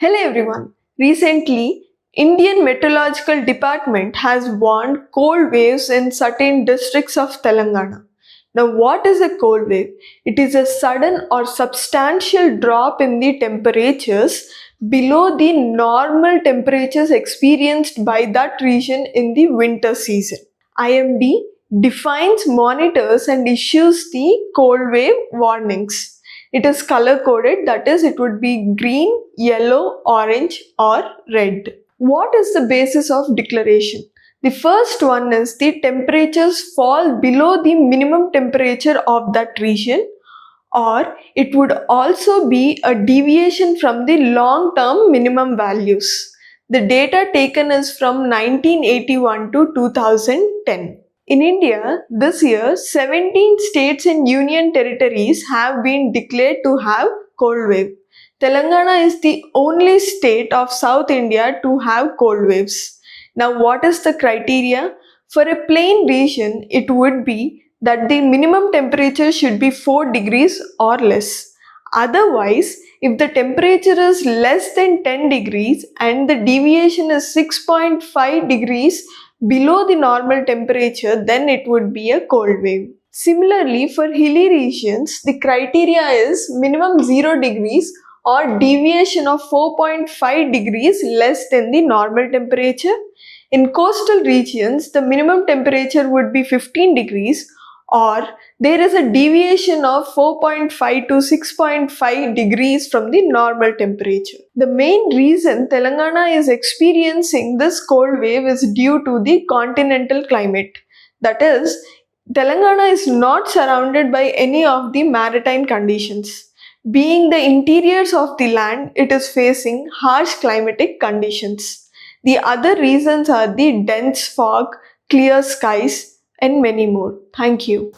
Hello everyone. Recently, Indian Meteorological Department has warned cold waves in certain districts of Telangana. Now, what is a cold wave? It is a sudden or substantial drop in the temperatures below the normal temperatures experienced by that region in the winter season. IMD defines, monitors, and issues the cold wave warnings. It is color coded, that is, it would be green, yellow, orange, or red. What is the basis of declaration? The first one is the temperatures fall below the minimum temperature of that region, or it would also be a deviation from the long term minimum values. The data taken is from 1981 to 2010. In India, this year, 17 states and union territories have been declared to have cold wave. Telangana is the only state of South India to have cold waves. Now, what is the criteria? For a plain region, it would be that the minimum temperature should be 4 degrees or less. Otherwise, if the temperature is less than 10 degrees and the deviation is 6.5 degrees below the normal temperature, then it would be a cold wave. Similarly, for hilly regions, the criteria is minimum 0 degrees or deviation of 4.5 degrees less than the normal temperature. In coastal regions, the minimum temperature would be 15 degrees or there is a deviation of 4.5 to 6.5 degrees from the normal temperature. The main reason Telangana is experiencing this cold wave is due to the continental climate. That is, Telangana is not surrounded by any of the maritime conditions. Being the interiors of the land, it is facing harsh climatic conditions. The other reasons are the dense fog, clear skies, and many more. Thank you.